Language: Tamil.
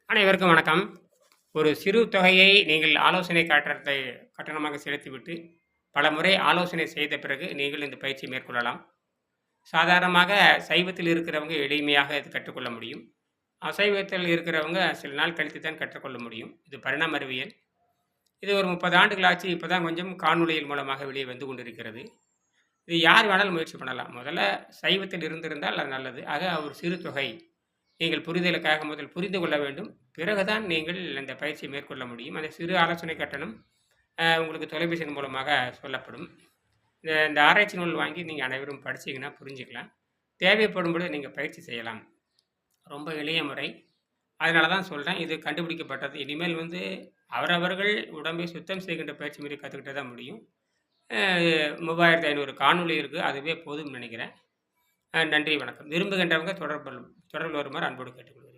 அனைவருக்கும் வணக்கம். ஒரு சிறு தொகையை நீங்கள் ஆலோசனை கட்டணமாக செலுத்திவிட்டு, பலமுறை ஆலோசனை செய்த பிறகு நீங்கள் இந்த பயிற்சியை மேற்கொள்ளலாம். சாதாரணமாக சைவத்தில் இருக்கிறவங்க எளிமையாக இது கற்றுக்கொள்ள முடியும். அசைவத்தில் இருக்கிறவங்க சில நாள் கழித்து தான் கற்றுக்கொள்ள முடியும். இது பரிணாம அறிவியல். இது ஒரு 30 ஆண்டுகள் ஆச்சு. இப்ப தான் கொஞ்சம் காணொளியின் மூலமாக வெளியே வந்து கொண்டிருக்கிறது. இது யார் வேணாலும் முயற்சி பண்ணலாம். முதல்ல சைவத்தில் இருந்திருந்தால் அது நல்லது. ஆக ஒரு சிறு தொகை நீங்கள் புரிதலுக்காக முதல் புரிந்து கொள்ள வேண்டும். பிறகுதான் நீங்கள் அந்த பயிற்சியை மேற்கொள்ள முடியும். அந்த சிறு ஆலோசனை கட்டணம் உங்களுக்கு தொலைபேசியின் மூலமாக சொல்லப்படும். இந்த ஆராய்ச்சி நூல் வாங்கி நீங்கள் அனைவரும் படிச்சீங்கன்னா புரிஞ்சுக்கலாம். தேவைப்படும்பொழுது நீங்கள் பயிற்சி செய்யலாம். ரொம்ப எளிய முறை. அதனால தான் சொல்றேன். இது கண்டுபிடிக்கப்பட்டது. இனிமேல் வந்து அவரவர்கள் உடம்பை சுத்தம் செய்கின்ற பயிற்சி முறை கத்துக்கிட்டா தான் முடியும். 3500 காணொளி இருக்கு. அதுவே போதும்னு நினைக்கிறேன். நன்றி, வணக்கம். விரும்புகின்றவங்க தொடர்பு வருமாறு அன்போடு கேட்டுக்கொள்கிறேன்.